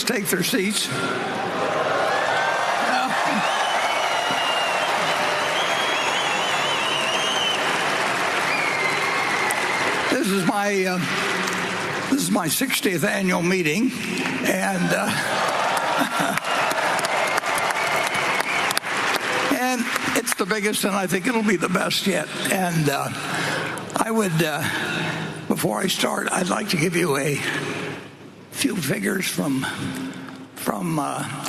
take their seats. This is my 60th annual meeting, and and it's the biggest, and I think it'll be the best yet. And I would, before I start, I'd like to give you a few figures from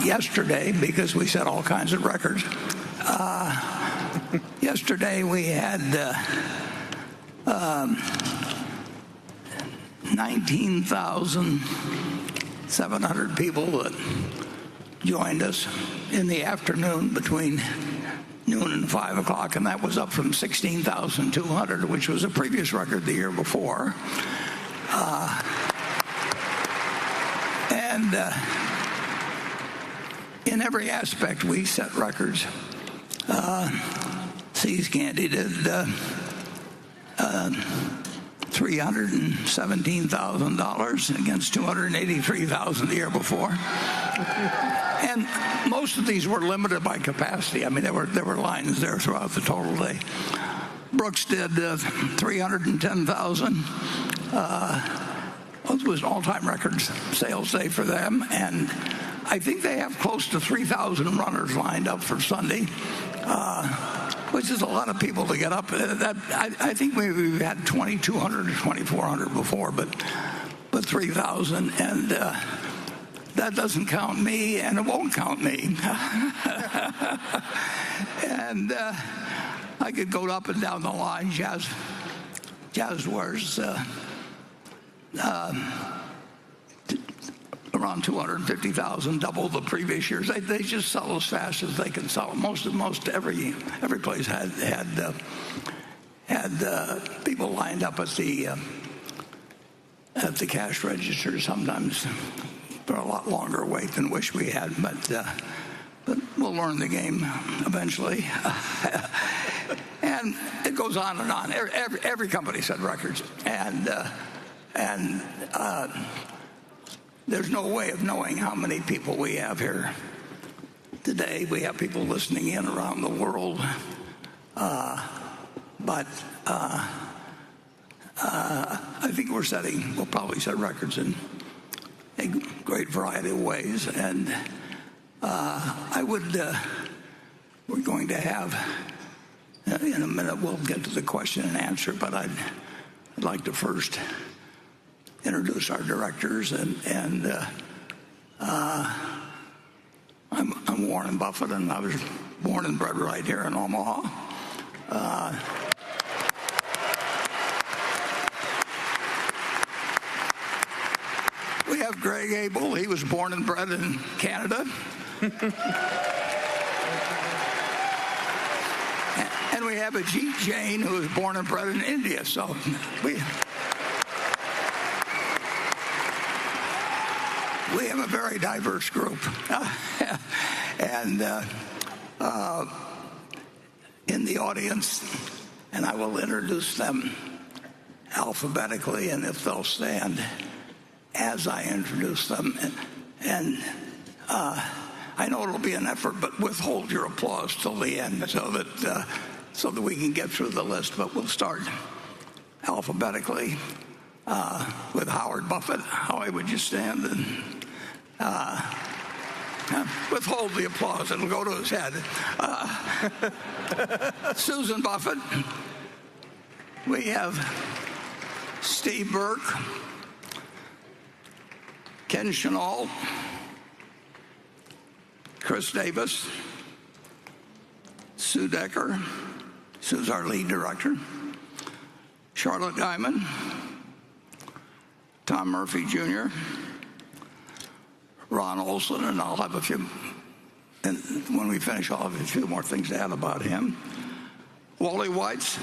yesterday, because we set all kinds of records. Yesterday we had 19,700 people that joined us in the afternoon between noon and 5 o'clock, and that was up from 16,200, which was a previous record the year before. And in every aspect, we set records. Seas Candy did $317,000 against $283,000 the year before. And most of these were limited by capacity. I mean, there were lines there throughout the total day. Brooks did $310,000. It was an all-time record sales day for them, and I think they have close to 3,000 runners lined up for Sunday, which is a lot of people to get up. I think we've had 2,200 or 2,400 before, but 3,000, and that doesn't count me, and it won't count me. And I could go up and down the line. Jazz wears around 250,000, double the previous years. They just sell as fast as they can sell. Most every place had people lined up at the cash register. Sometimes for a lot longer wait than wish we had, but we'll learn the game eventually. And it goes on and on. Every company set records, and there's no way of knowing how many people we have here today. We have people listening in around the world, but I think we'll probably set records in a great variety of ways. And we're going to have, in a minute, we'll get to the question and answer, but I'd like to first introduce our directors, and I'm Warren Buffett, and I was born and bred right here in Omaha. We have Greg Abel. He was born and bred in Canada. And we have Ajit Jain, who was born and bred in India. So we have a very diverse group. And in the audience, and I will introduce them alphabetically, and if they'll stand as I introduce them. And I know it'll be an effort, but withhold your applause till the end so that we can get through the list. But we'll start alphabetically with Howard Buffett. Howie, would you stand? And withhold the applause. It'll go to his head. Susan Buffett. We have Steve Burke, Ken Chenault, Chris Davis, Sue Decker. Sue's our lead director. Charlotte Guyman, Tom Murphy Jr., Ron Olson, and I'll have a few, and when we finish, I'll have a few more things to add about him. Wally Weitz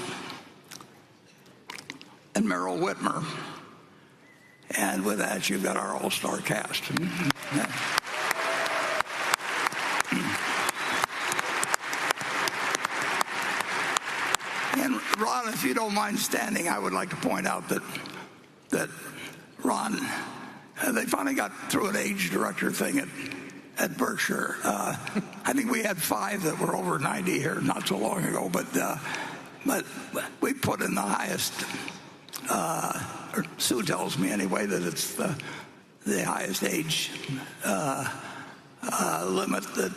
and Merrill Whitmer. And with that, you've got our all-star cast. And Ron, if you don't mind standing, I would like to point out that Ron they finally got through an age director thing at Berkshire. I think we had 5 that were over 90 here not so long ago, but we put in the highest. Or Sue tells me anyway that it's the highest age limit that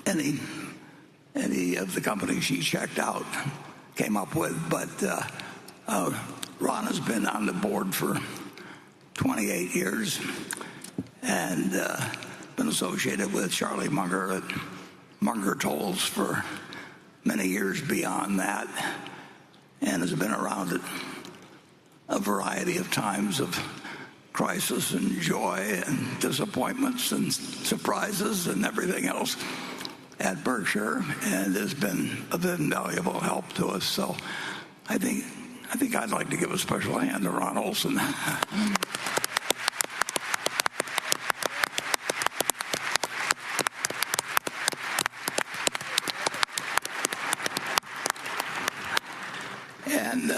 any of the companies she checked out came up with. But Ron has been on the board for 28 years and been associated with Charlie Munger at Munger Tolls for many years beyond that, and has been around at a variety of times of crisis and joy and disappointments and surprises and everything else at Berkshire, and has been of invaluable help to us. So I think I'd like to give a special hand to Ron Olson. And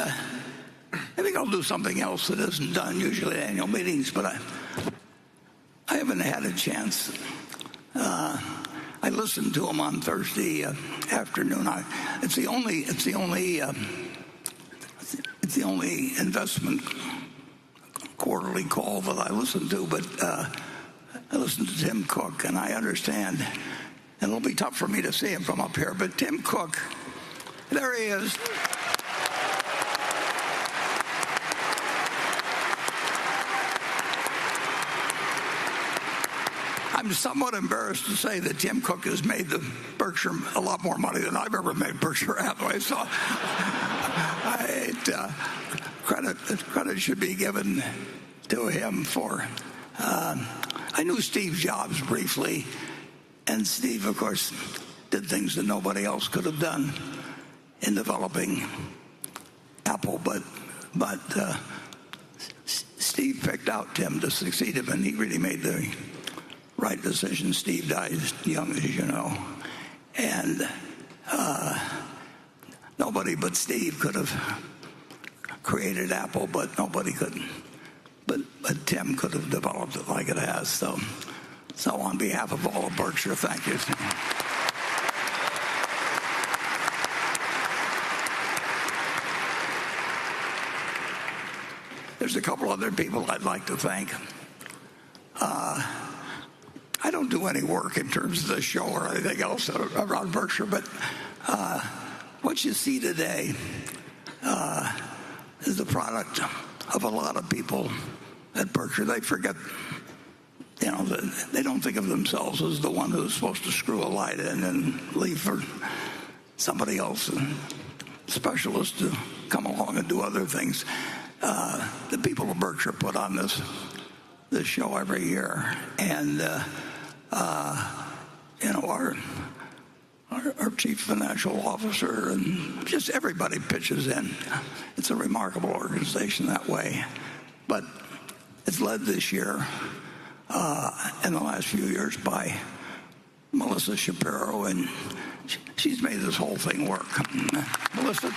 I think I'll do something else that isn't done usually at annual meetings, but I haven't had a chance. I listened to him on Thursday afternoon. It's the only investment quarterly call that I listen to, but I listened to Tim Cook, and I understand, and it'll be tough for me to see him from up here, but Tim Cook, there he is. I'm somewhat embarrassed to say that Tim Cook has made the Berkshire a lot more money than I've ever made Berkshire Hathaway. So credit should be given to him for. I knew Steve Jobs briefly, and Steve, of course, did things that nobody else could have done in developing Apple. But Steve picked out Tim to succeed him, and he really made the right decision. Steve died young, as you know, and nobody but Steve could have created Apple, but nobody could. But Tim could have developed it like it has. So on behalf of all of Berkshire, thank you. There's a couple other people I'd like to thank. I don't do any work in terms of the show or anything else around Berkshire, but what you see today is the product of a lot of people at Berkshire. They forget, they don't think of themselves as the one who's supposed to screw a light in and leave for somebody else, and specialists to come along and do other things. The people of Berkshire put on this show every year, and our chief financial officer and just everybody pitches in. It's a remarkable organization that way, but it's led this year in the last few years by Melissa Shapiro, and she's made this whole thing work. Melissa.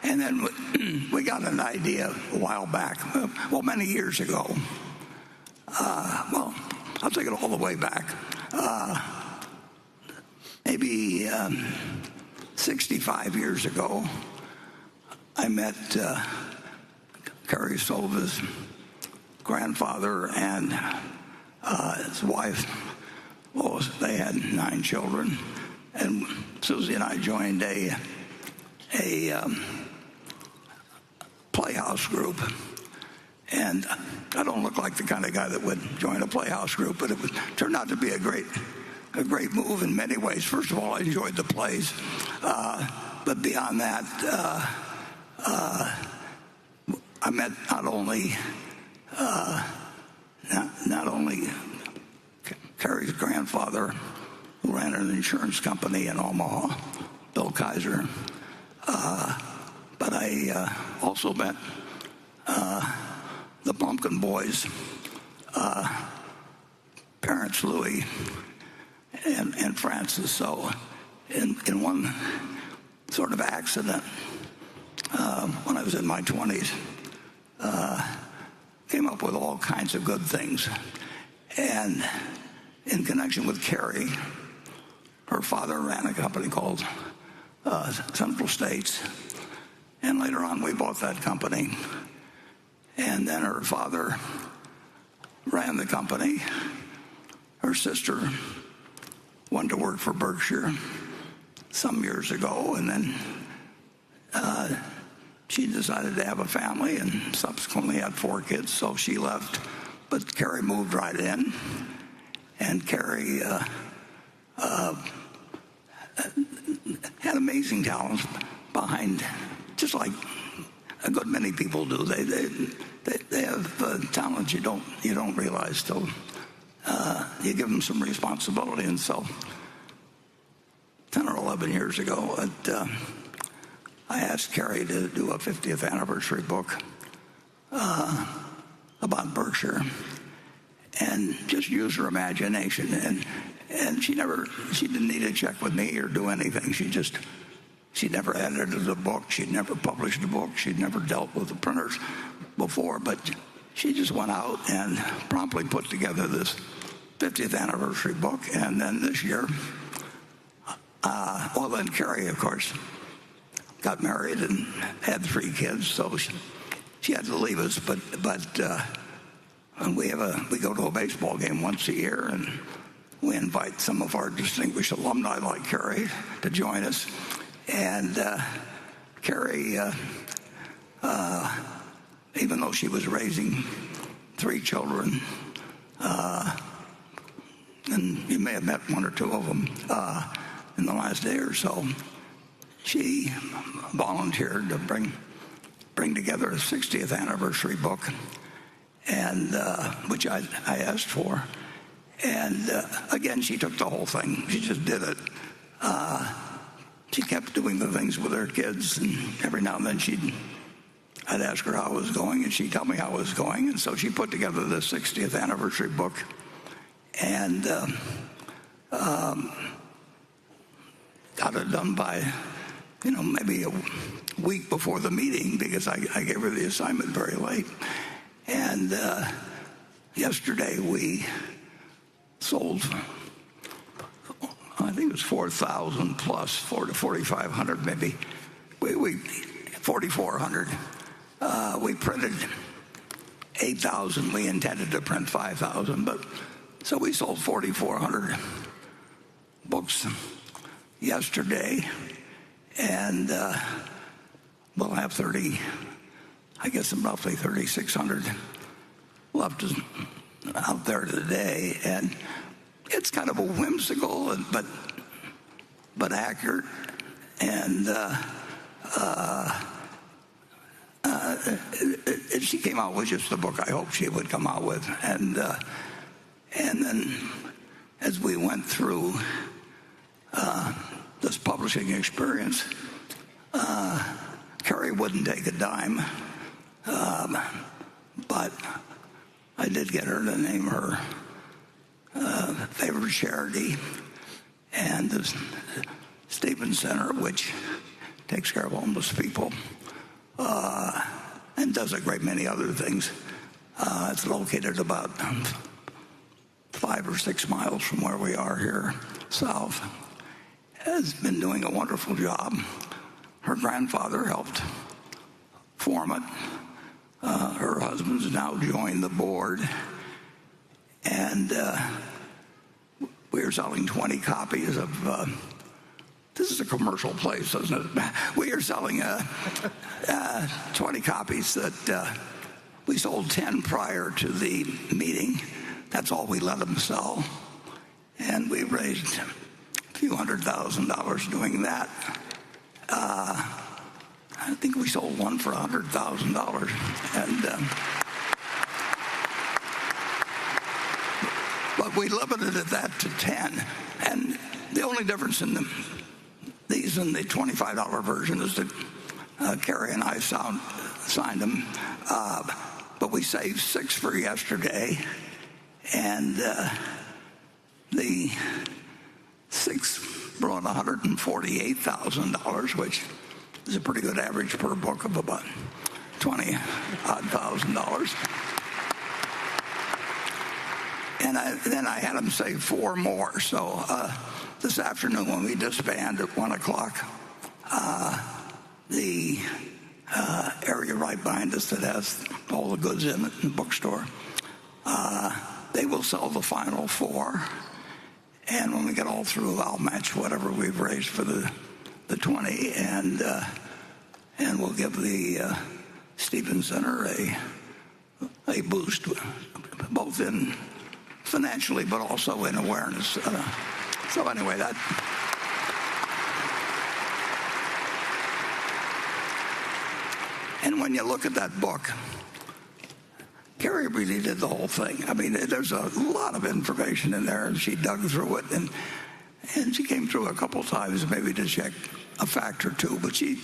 And then we got an idea a while back, many years ago. I'll take it all the way back. Maybe 65 years ago, I met Carrie Sova's grandfather and his wife. Well, they had 9 children, and Susie and I joined a playhouse group, and I don't look like the kind of guy that would join a playhouse group, but it turned out to be a great move in many ways. First of all, I enjoyed the plays, but beyond that, I met not only Carrie's grandfather, who ran an insurance company in Omaha, Bill Kaiser, but I also met the Pumpkin Boys' parents, Louis and Francis. So in one sort of accident, when I was in my 20s, came up with all kinds of good things. And in connection with Carrie, her father ran a company called Central States. And later on, we bought that company. And then her father ran the company. Her sister went to work for Berkshire some years ago, and then she decided to have a family and subsequently had 4 kids, so she left. But Carrie moved right in, and Carrie had amazing talents behind, just like a good many people do. They have talents you don't realize till you give them some responsibility. And so 10 or 11 years ago, I asked Carrie to do a 50th anniversary book about Berkshire and just use her imagination. And she didn't need to check with me or do anything. She never edited a book. She'd never published a book. She'd never dealt with the printers before. But she just went out and promptly put together this 50th anniversary book. And then this year, then Carrie, of course, got married and had 3 kids, so she had to leave us. But and we go to a baseball game once a year, and we invite some of our distinguished alumni like Carrie to join us. And Carrie, even though she was raising 3 children, and you may have met 1 or 2 of them in the last day or so, she volunteered to bring together a 60th anniversary book, and which I asked for. And again, she took the whole thing. She just did it. She kept doing the things with her kids, and every now and then I'd ask her how it was going, and she'd tell me how it was going. And so she put together the 60th anniversary book, and got it done by, maybe a week before the meeting, because I gave her the assignment very late. And yesterday we sold, I think it was 4,000 plus, 4,000 to 4,500 maybe. 4,400. We printed 8,000. We intended to print 5,000, but so we sold 4,400 books yesterday, and we'll have roughly 3,600 left out there today. And it's kind of a whimsical but accurate, and she came out with just the book I hoped she would come out with. And then as we went through this publishing experience, Carrie wouldn't take a dime, but I did get her to name her favorite charity, and the Stevens Center, which takes care of homeless people and does a great many other things. It's located about 5 or 6 miles from where we are here south. Has been doing a wonderful job. Her grandfather helped form it. Her husband's now joined the board, and we are selling 20 copies of this is a commercial place, isn't it? We are selling 20 copies that we sold 10 prior to the meeting. That's all we let them sell, and we raised a few $100,000 doing that. I think we sold one for $100,000, and but we limited that to 10. And the only difference in these and the $25 version is that Carrie and I signed them, but we saved 6 for yesterday, and the 6 brought $148,000, which is a pretty good average per book of about $20,000. And then I had him say 4 more. So this afternoon when we disband at 1 o'clock, the area right behind us that has all the goods in it in the bookstore, they will sell the final 4. And when we get all through, I'll match whatever we've raised for the 20, and we'll give the Stevens Center a boost, both in financially but also in awareness. So anyway, that. And when you look at that book, Carrie really did the whole thing. I mean, there's a lot of information in there, and she dug through it, and she came through a couple times maybe to check a fact or two. But she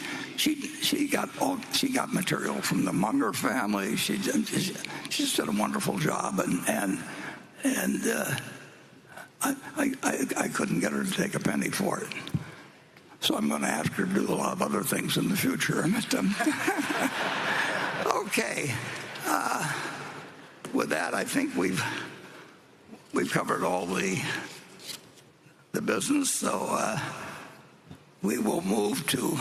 got material from the Munger family. She just did a wonderful job, and I couldn't get her to take a penny for it. So I'm going to ask her to do a lot of other things in the future. Okay. With that, I think we've covered all the business. So we will move to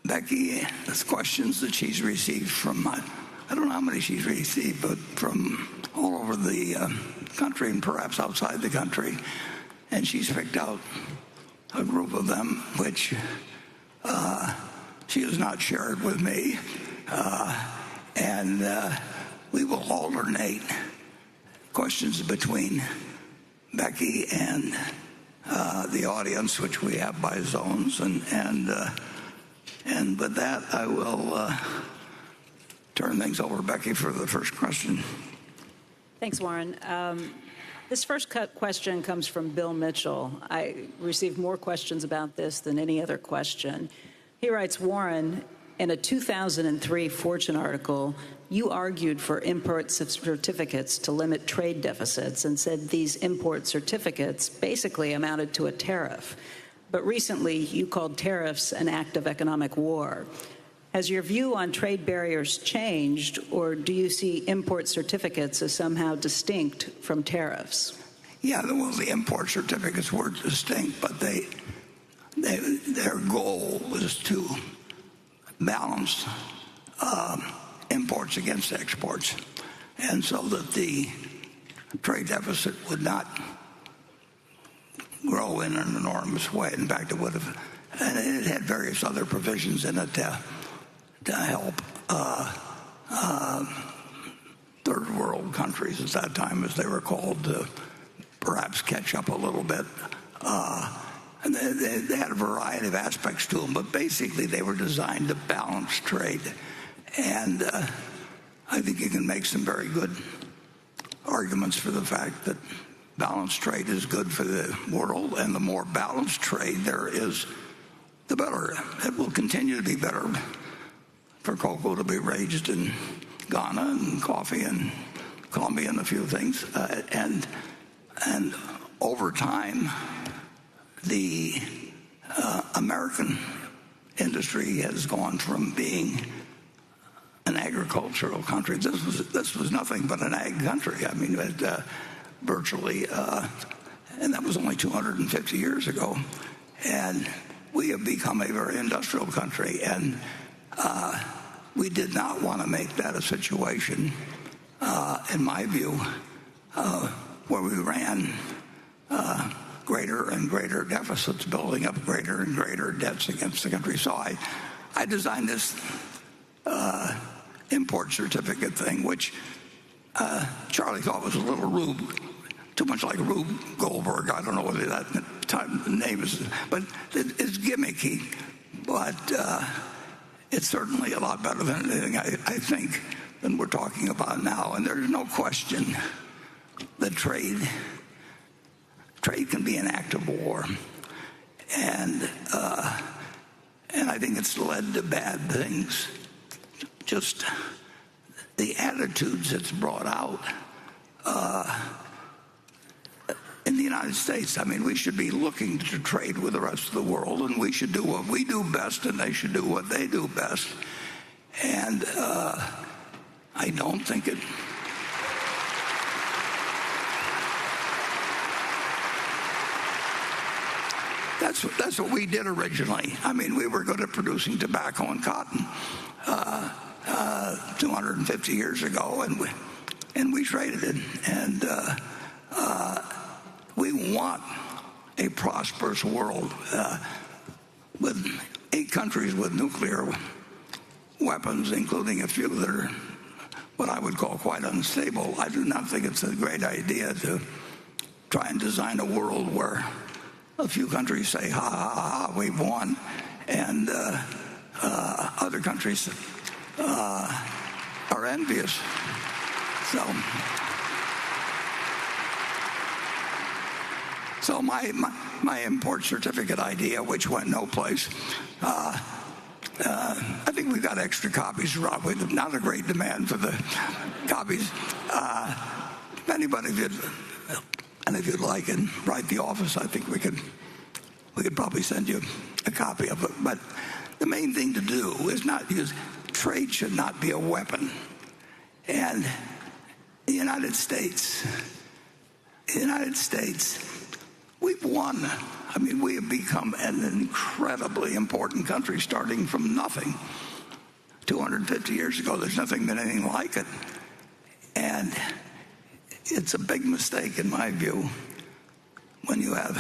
Becky's questions that she's received from, I don't know how many she's received, but from all over the country and perhaps outside the country. And she's picked out a group of them, which she has not shared with me. And we will alternate questions between Becky and the audience, which we have by zones. And with that, I will turn things over to Becky for the first question. Thanks, Warren. This first question comes from Bill Mitchell. I received more questions about this than any other question. He writes, Warren, in a 2003 Fortune article, you argued for import certificates to limit trade deficits and said these import certificates basically amounted to a tariff. But recently, you called tariffs an act of economic war. Has your view on trade barriers changed, or do you see import certificates as somehow distinct from tariffs? Yeah, well, the import certificates were distinct, but their goal was to balance imports against exports, and so that the trade deficit would not grow in an enormous way. In fact, it would have, and it had various other provisions in it to help third world countries at that time, as they were called, to perhaps catch up a little bit. And they had a variety of aspects to them, but basically they were designed to balance trade. And I think you can make some very good arguments for the fact that balanced trade is good for the world, and the more balanced trade there is, the better. It will continue to be better for cocoa to be raised in Ghana, and coffee in Colombia, and a few things. And over time, the American industry has gone from being an agricultural country. This was nothing but an ag country. I mean, virtually, and that was only 250 years ago. And we have become a very industrial country, and we did not want to make that a situation, in my view, where we ran greater and greater deficits, building up greater and greater debts against the country. So I designed this import certificate thing, which Charlie thought was a little too much like Rube Goldberg. I don't know whether that name is, but it's gimmicky. But it's certainly a lot better than anything I think than we're talking about now. And there's no question that trade can be an act of war, and I think it's led to bad things. Just the attitudes it's brought out in the United States. I mean, we should be looking to trade with the rest of the world, and we should do what we do best, and they should do what they do best. And I don't think it... That's what we did originally. I mean, we were good at producing tobacco and cotton 250 years ago, and we traded it. And we want a prosperous world with 8 countries with nuclear weapons, including a few that are what I would call quite unstable. I do not think it's a great idea to try and design a world where a few countries say, ha, ha, ha, we've won, and other countries are envious. So my import certificate idea, which went no place, I think we've got extra copies, Rob. We've not a great demand for the copies. If anybody did... And if you'd like, and write the office, I think we could probably send you a copy of it. But the main thing to do is not use... Trade should not be a weapon. And the United States, we've won. I mean, we have become an incredibly important country, starting from nothing. 250 years ago, there's nothing been anything like it. And it's a big mistake, in my view, when you have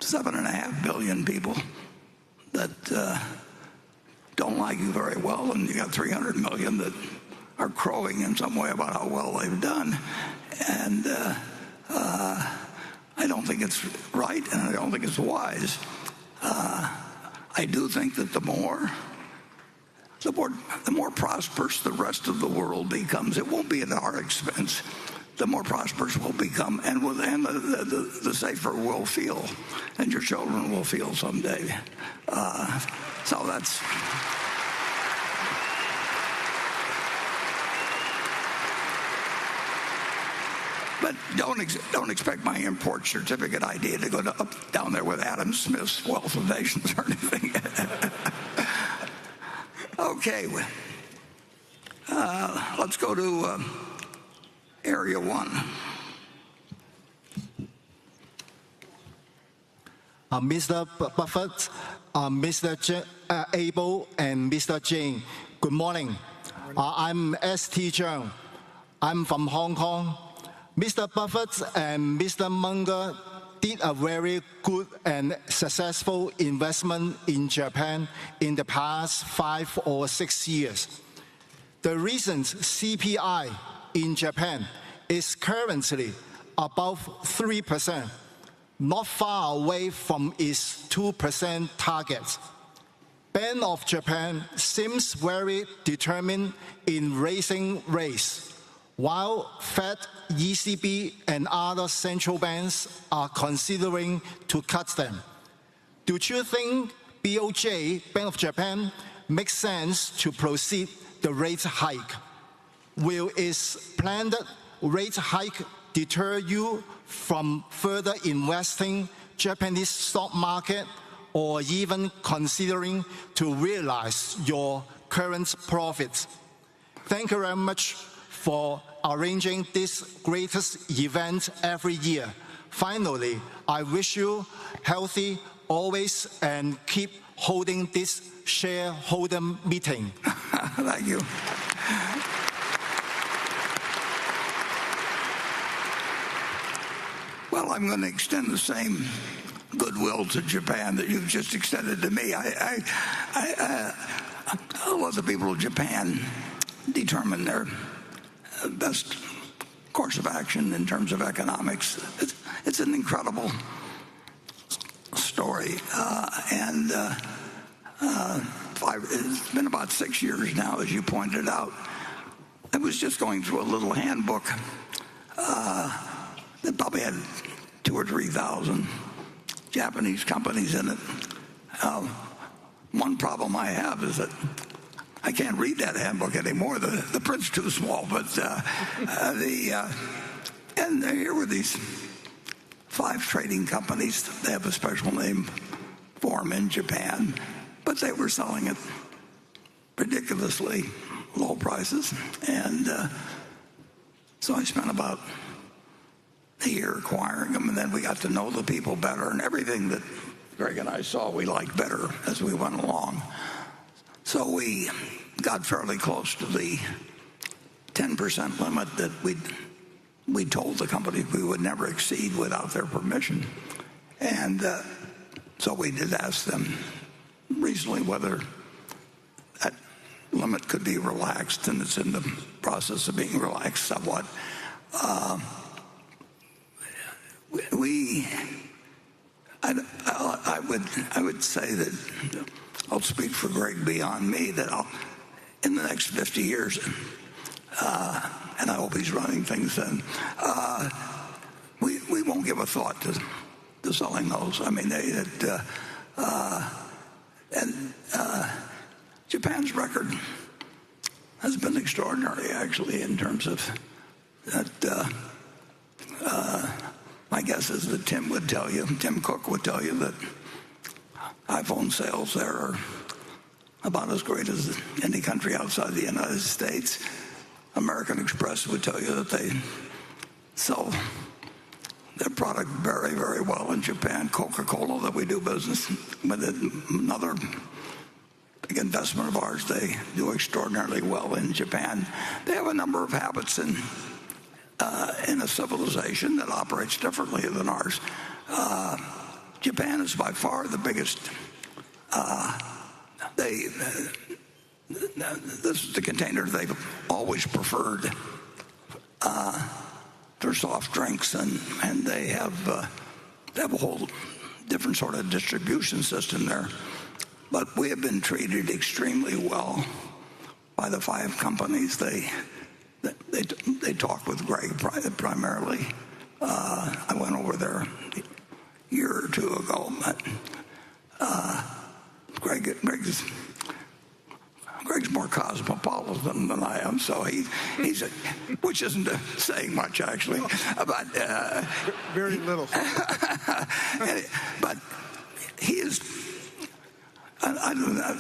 7.5 billion people that don't like you very well, and you got 300 million that are crowing in some way about how well they've done. And I don't think it's right, and I don't think it's wise. I do think that the more prosperous the rest of the world becomes, it won't be at our expense. The more prosperous we'll become, and the safer we'll feel, and your children will feel someday. So that's... But don't expect my import certificate idea to go down there with Adam Smith's Wealth of Nations or anything. Okay, let's go to Area 1. Mr. Buffett, Mr. Abel, and Mr. Jane, good morning. I'm S.T. Cheung. I'm from Hong Kong. Mr. Buffett and Mr. Munger did a very good and successful investment in Japan in the past 5 or 6 years. The recent CPI in Japan is currently above 3%, not far away from its 2% target. Bank of Japan seems very determined in raising rates, while Fed, ECB, and other central banks are considering to cut them. Do you think BOJ, Bank of Japan, makes sense to proceed the rate hike? Will its planned rate hike deter you from further investing Japanese stock market or even considering to realize your current profits? Thank you very much for arranging this greatest event every year. Finally, I wish you healthy always and keep holding this shareholder meeting. Thank you. Well, I'm going to extend the same goodwill to Japan that you've just extended to me. I let the people of Japan determine their best course of action in terms of economics. It's an incredible story, and it's been about 6 years now, as you pointed out. I was just going through a little handbook that probably had 2,000 or 3,000 Japanese companies in it. One problem I have is that I can't read that handbook anymore. The print's too small, but And here were these 5 trading companies. They have a special name for them in Japan, but they were selling at ridiculously low prices. And so I spent about a year acquiring them, and then we got to know the people better, and everything that Greg and I saw we liked better as we went along. So we got fairly close to the 10% limit that we told the company we would never exceed without their permission. And so we did ask them recently whether that limit could be relaxed, and it's in the process of being relaxed somewhat. I would say that I'll speak for Greg beyond me, that in the next 50 years, and I hope he's running things then, we won't give a thought to selling those. I mean, Japan's record has been extraordinary, actually, in terms of that. My guess is that Tim Cook would tell you that iPhone sales there are about as great as any country outside the United States. American Express would tell you that they sell their product very, very well in Japan. Coca-Cola, that we do business with, another big investment of ours, they do extraordinarily well in Japan. They have a number of habits in a civilization that operates differently than ours. Japan is by far the biggest. This is the container they've always preferred for soft drinks, and they have a whole different sort of distribution system there. But we have been treated extremely well by the 5 companies. They talk with Greg primarily. I went over there a year or 2 ago. Greg's more cosmopolitan than I am, so he's which isn't saying much, actually. But very little. But he is. I don't know.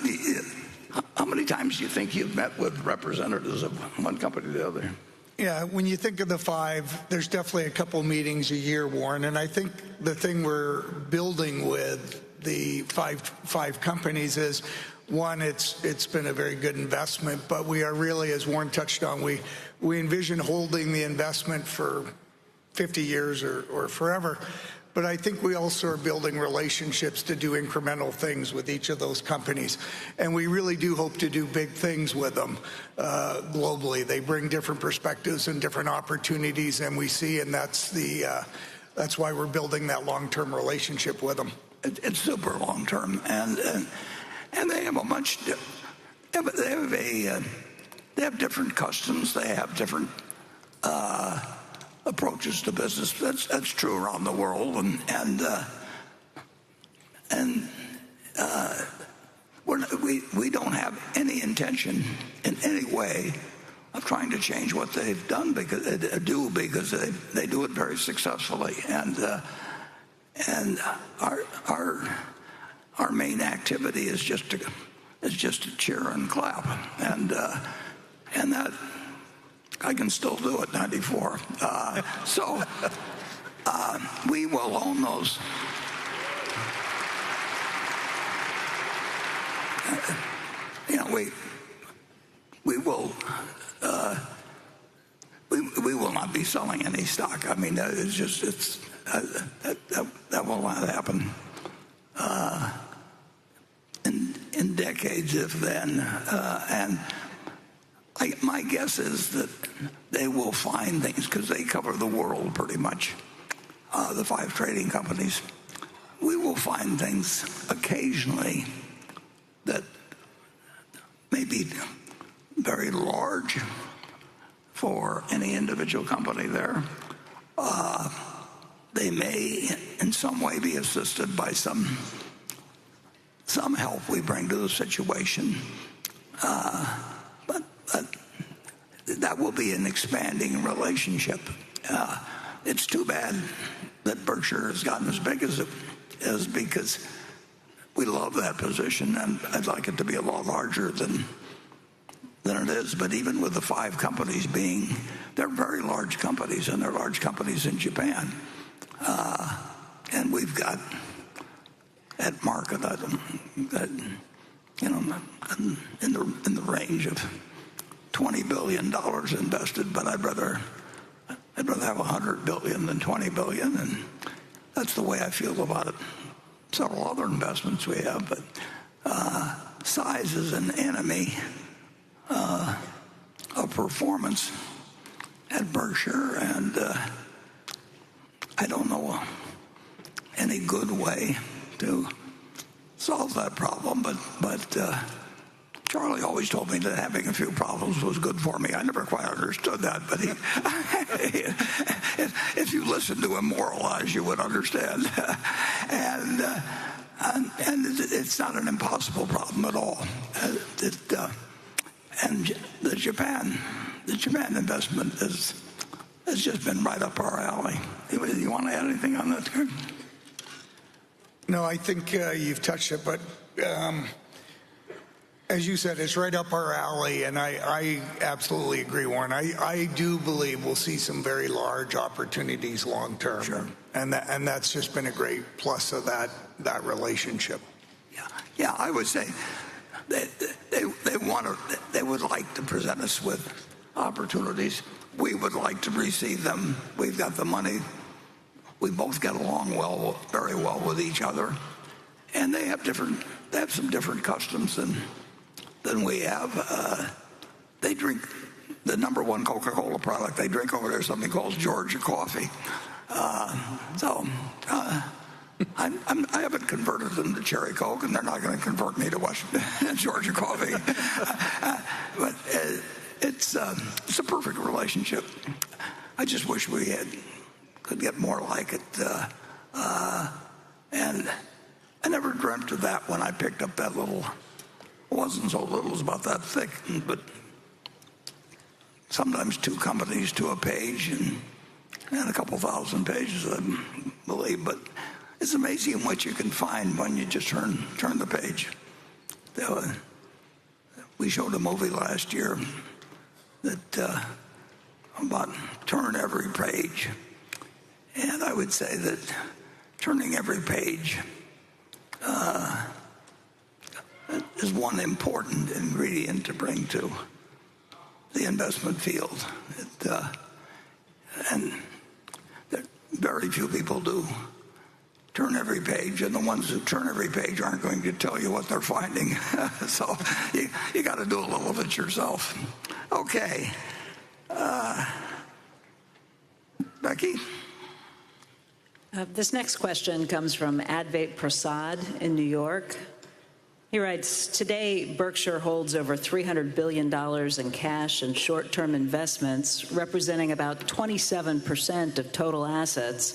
How many times do you think you've met with representatives of one company to the other? Yeah, when you think of the 5, there's definitely a couple meetings a year, Warren. And I think the thing we're building with the five companies is, one, it's been a very good investment, but we are really, as Warren touched on, we envision holding the investment for 50 years or forever. But I think we also are building relationships to do incremental things with each of those companies. And we really do hope to do big things with them globally. They bring different perspectives and different opportunities, and we see, and that's why we're building that long-term relationship with them. It's super long-term, and they have they have different customs. They have different approaches to business. That's true around the world, we don't have any intention in any way of trying to change what they've done because they do it very successfully, and our main activity is just to cheer and clap, and that I can still do at 94. So we will own those. We will not be selling any stock. I mean, that will not happen in decades, if then. And my guess is that they will find things, because they cover the world pretty much, the 5 trading companies. We will find things occasionally that may be very large for any individual company there. They may in some way be assisted by some help we bring to the situation. But that will be an expanding relationship. it's too bad that Berkshire has gotten as big as it is, because we love that position, and I'd like it to be a lot larger than it is. But even with the 5 companies they're very large companies, and they're large companies in Japan. And we've got at market, in the range of $20 billion invested, but I'd rather have $100 billion than $20 billion, and that's the way I feel about it. Several other investments we have, but size is an enemy of performance at Berkshire, and I don't know any good way to solve that problem, but Charlie always told me that having a few problems was good for me. I never quite understood that, but if you listened to him moralize, you would understand. And it's not an impossible problem at all. And the Japan investment has just been right up our alley. You want to add anything on that, Kurt? No, I think you've touched it, but as you said, it's right up our alley, and I absolutely agree, Warren. I do believe we'll see some very large opportunities long term, Sure. and that's just been a great plus of that relationship. Yeah. I would say they would like to present us with opportunities. We would like to receive them. We've got the money. We both get along very well with each other, and they have some different customs than we have. They drink the #1 Coca-Cola product they drink over there, something called Georgia coffee. I haven't converted them to Cherry Coke, and they're not going to convert me to Georgia coffee. But it's a perfect relationship. I just wish we could get more like it. And I never dreamt of that when I picked up that little. It wasn't so little, it was about that thick, but sometimes 2 companies to a page, and a couple thousand pages, I believe. But it's amazing what you can find when you just turn the page. We showed a movie last year that about turn every page, and I would say that turning every page is one important ingredient to bring to the investment field. And very few people do turn every page, and the ones who turn every page aren't going to tell you what they're finding. So you got to do a little of it yourself. Okay. Becky? This next question comes from Advait Prasad in New York. He writes, today Berkshire holds over $300 billion in cash and short-term investments, representing about 27% of total assets,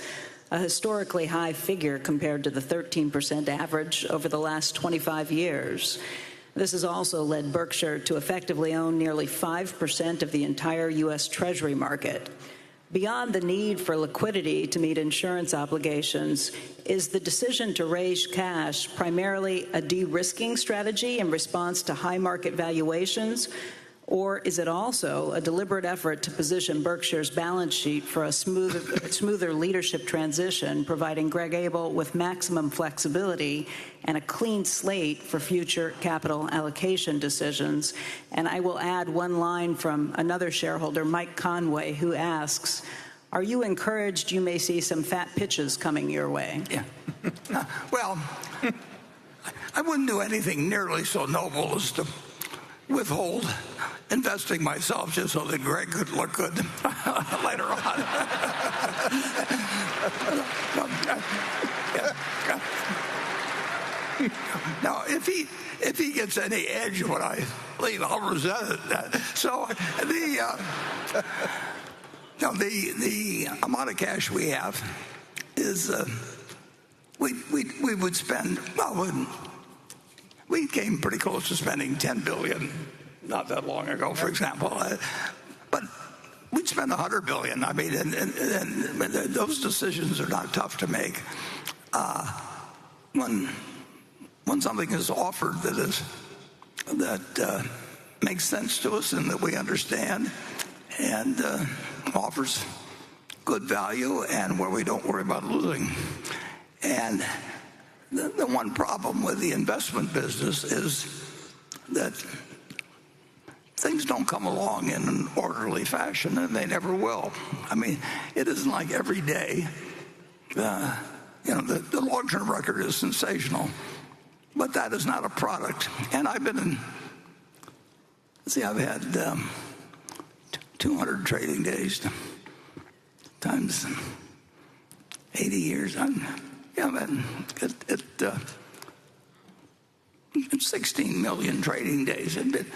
a historically high figure compared to the 13% average over the last 25 years. This has also led Berkshire to effectively own nearly 5% of the entire U.S. Treasury market. Beyond the need for liquidity to meet insurance obligations, is the decision to raise cash primarily a de-risking strategy in response to high market valuations, or is it also a deliberate effort to position Berkshire's balance sheet for a smoother leadership transition, providing Greg Abel with maximum flexibility and a clean slate for future capital allocation decisions? And I will add one line from another shareholder, Mike Conway, who asks, are you encouraged you may see some fat pitches coming your way? Yeah. Well, I wouldn't do anything nearly so noble as to withhold investing myself just so that Greg could look good later on. Now, if he gets any edge when I leave, I'll resent it. So the amount of cash we have is we would spend, well, we came pretty close to spending $10 billion not that long ago, for example. But we'd spend $100 billion. I mean, and those decisions are not tough to make. When something is offered that makes sense to us and that we understand and offers good value and where we don't worry about losing. And the one problem with the investment business is that things don't come along in an orderly fashion, and they never will. I mean, it isn't like every day. The long-term record is sensational, but that is not a product. And I've had 200 trading days times 80 years. It's 16 million trading days. It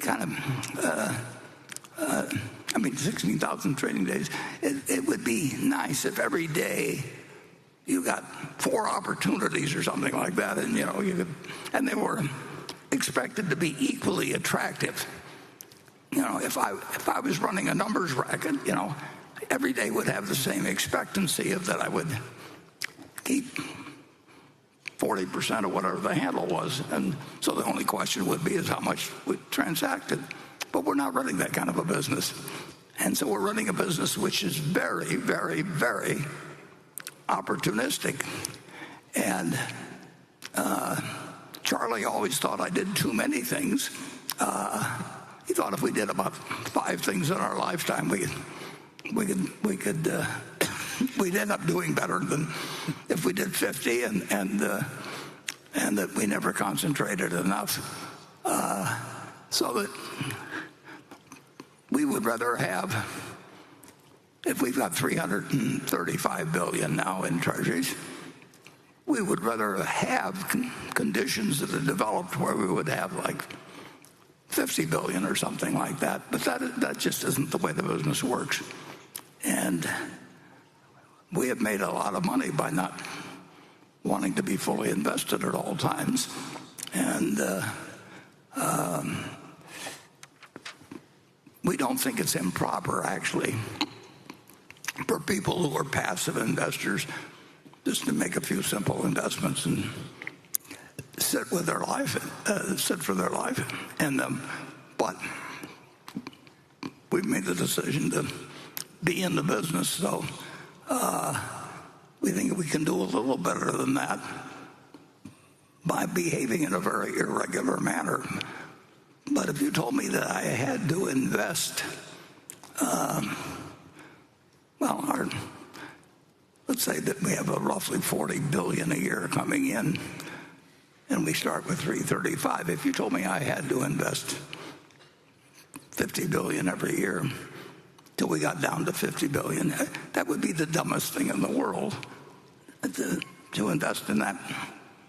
kind of, 16,000 trading days. It would be nice if every day you got 4 opportunities or something like that, and and they were expected to be equally attractive. If I was running a numbers racket, every day would have the same expectancy of that I would keep 40% of whatever the handle was, and so the only question would be is how much we transacted. But we're not running that kind of a business, and so we're running a business which is very, very, very opportunistic. And Charlie always thought I did too many things. He thought if we did about 5 things in our lifetime, we'd end up doing better than if we did 50, and that we never concentrated enough. So that we would rather have, if we've got $335 billion now in treasuries, we would rather have conditions that are developed where we would have like $50 billion or something like that. But that just isn't the way the business works. And we have made a lot of money by not wanting to be fully invested at all times. And we don't think it's improper, actually, for people who are passive investors just to make a few simple investments and sit for their life. But we've made the decision to be in the business, so we think we can do a little better than that by behaving in a very irregular manner. But if you told me that I had to invest, let's say that we have a roughly $40 billion a year coming in, and we start with 335. If you told me I had to invest $50 billion every year till we got down to $50 billion, that would be the dumbest thing in the world to invest in that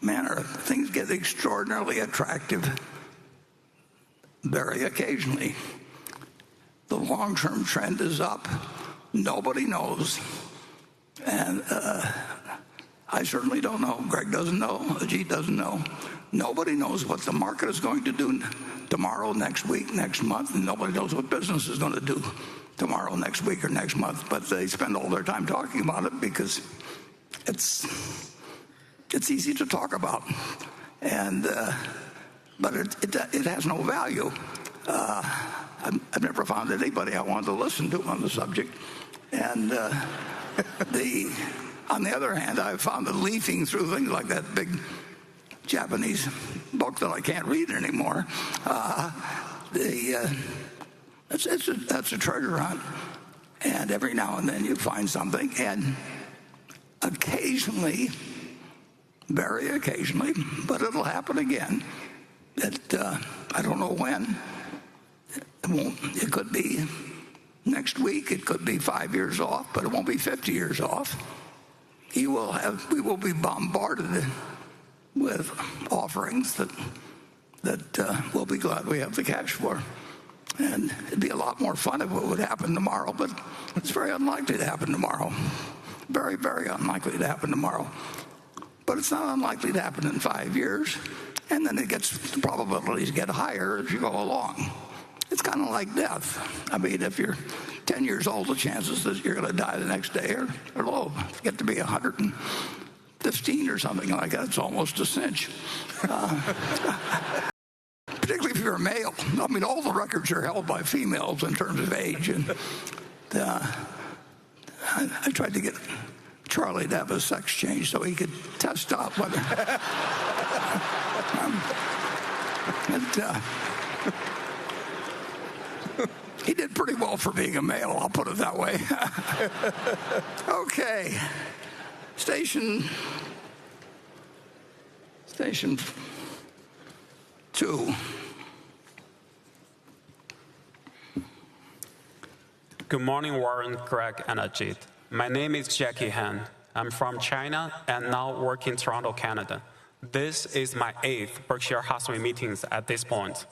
manner. Things get extraordinarily attractive very occasionally. The long-term trend is up. Nobody knows. And I certainly don't know. Greg doesn't know. Ajit doesn't know. Nobody knows what the market is going to do tomorrow, next week, next month, and nobody knows what business is going to do tomorrow, next week, or next month. But they spend all their time talking about it because it's easy to talk about, but it has no value. I've never found anybody I wanted to listen to on the subject, and on the other hand, I've found that leafing through things like that big Japanese book that I can't read anymore, that's a treasure hunt. And every now and then you find something, and occasionally, very occasionally, but it'll happen again, that I don't know when. It could be next week, it could be 5 years off, but it won't be 50 years off. We will be bombarded with offerings that we'll be glad we have the cash for. And it'd be a lot more fun if it would happen tomorrow, but it's very unlikely to happen tomorrow. Very, very unlikely to happen tomorrow. But it's not unlikely to happen in 5 years, and then the probabilities get higher as you go along. it's kind of like death. I mean, if you're 10 years old, the chances that you're going to die the next day are low. If you get to be 115 or something like that, it's almost a cinch. Particularly if you're a male. I mean, all the records are held by females in terms of age. And I tried to get Charlie to have a sex change so he could test out whether... he did pretty well for being a male, I'll put it that way. Okay. Station 2. Good morning, Warren, Greg, and Ajit. My name is Jackie Han. I'm from China and now work in Toronto, Canada. This is my 8th Berkshire Hathaway meetings at this point.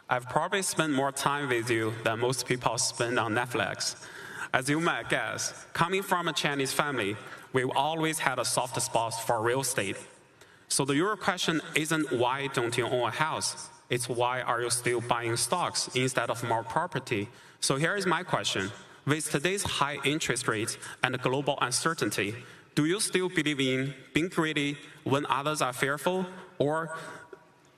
I've probably spent more time with you than most people spend on Netflix. As you might guess, coming from a Chinese family, we've always had a soft spot for real estate. So the real question isn't why don't you own a house? It's why are you still buying stocks instead of more property? So here is my question. With today's high interest rates and global uncertainty, do you still believe in being greedy when others are fearful, or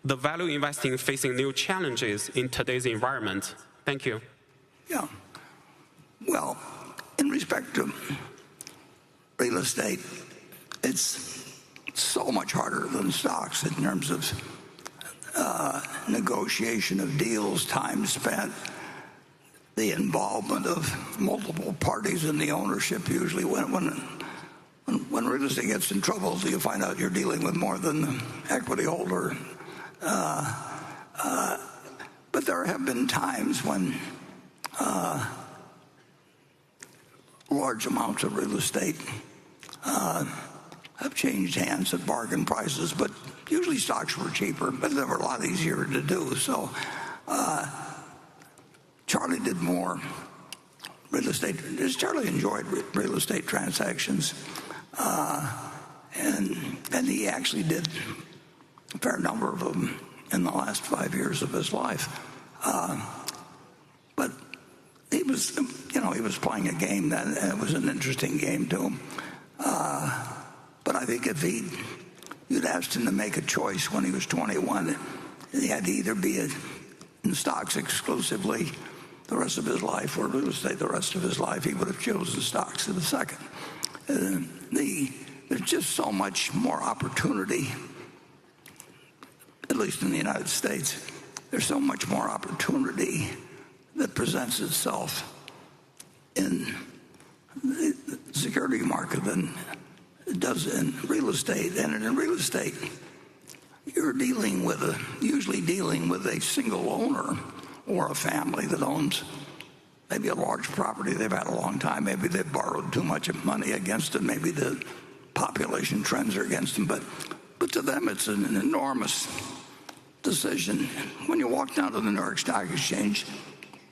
the value investing facing new challenges in today's environment? Thank you. Yeah. Well, in respect to real estate, it's so much harder than stocks in terms of negotiation of deals, time spent, the involvement of multiple parties in the ownership. Usually when real estate gets in trouble, you find out you're dealing with more than the equity holder. But there have been times when large amounts of real estate have changed hands at bargain prices, but usually stocks were cheaper, but they were a lot easier to do. So Charlie did more real estate. Charlie enjoyed real estate transactions, and he actually did a fair number of them in the last 5 years of his life. But he was playing a game that, and it was an interesting game to him. But I think if you'd asked him to make a choice when he was 21, he had to either be in stocks exclusively the rest of his life or real estate the rest of his life. He would have chosen stocks in the second. There's just so much more opportunity, at least in the United States. There's so much more opportunity that presents itself in the security market than it does in real estate. And in real estate, you're usually dealing with a single owner or a family that owns maybe a large property they've had a long time. Maybe they've borrowed too much money against it. Maybe the population trends are against them. But to them, it's an enormous decision. When you walk down to the New York Stock Exchange,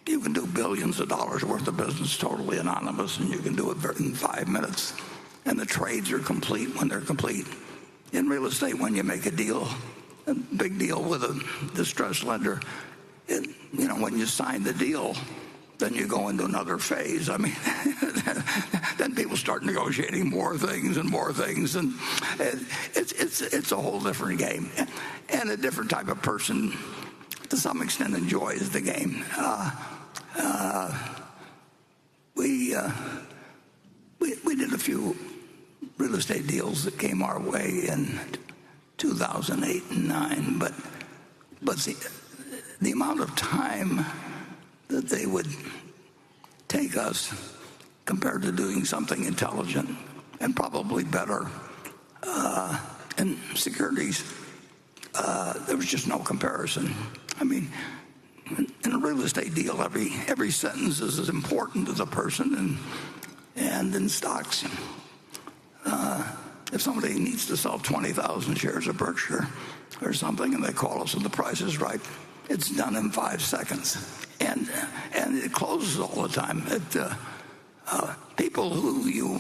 you can do billions of dollars worth of business totally anonymous, and you can do it in 5 minutes. And the trades are complete when they're complete. In real estate, when you make a big deal with a distressed lender, when you sign the deal, then you go into another phase. I mean, then people start negotiating more things, and it's a whole different game, and a different type of person, to some extent, enjoys the game. We did a few real estate deals that came our way in 2008 and 2009, but the amount of time that they would take us compared to doing something intelligent and probably better in securities, there was just no comparison. I mean, in a real estate deal, every sentence is as important as a person, and in stocks, if somebody needs to sell 20,000 shares of Berkshire or something, and they call us and the price is right, it's done in 5 seconds, and it closes all the time. People who you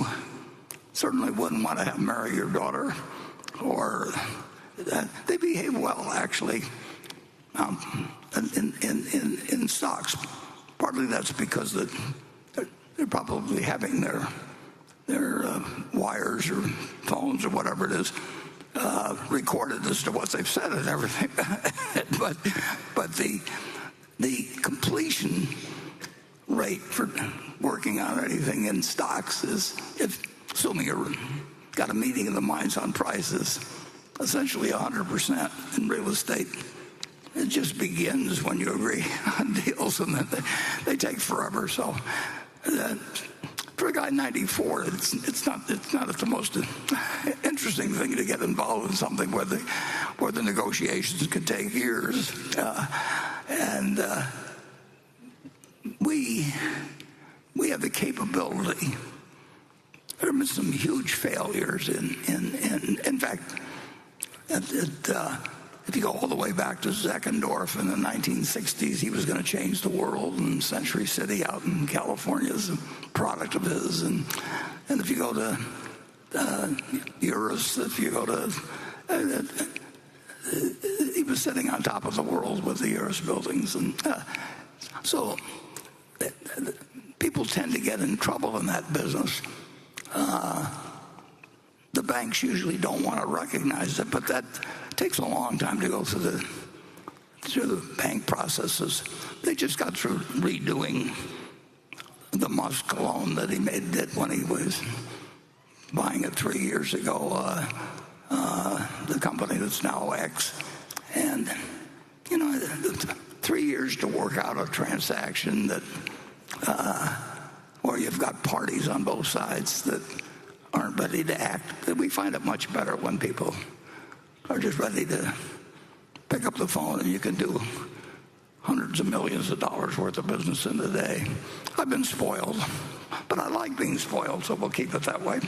certainly wouldn't want to have marry your daughter, or they behave well, actually. in stocks. Partly that's because they're probably having their wires or phones or whatever it is recorded as to what they've said and everything. but the completion rate for working on anything in stocks is, assuming you've got a meeting of the minds on prices, essentially 100% in real estate. It just begins when you agree on deals, and then they take forever. So for a guy 94, it's not the most interesting thing to get involved in something where the negotiations could take years. We have the capability. There have been some huge failures in fact, if you go all the way back to Zeckendorf in the 1960s, he was going to change the world, and Century City out in California is a product of his. And if you go to Eurus, if you go to he was sitting on top of the world with the Eurus buildings. And so people tend to get in trouble in that business. The banks usually don't want to recognize it, but that takes a long time to go through the bank processes. They just got through redoing the Musk loan that he did when he was buying it 3 years ago, the company that's now X. And, 3 years to work out a transaction that where you've got parties on both sides that aren't ready to act. We find it much better when people are just ready to pick up the phone, and you can do hundreds of millions of dollars worth of business in a day. I've been spoiled, but I like being spoiled, so we'll keep it that way.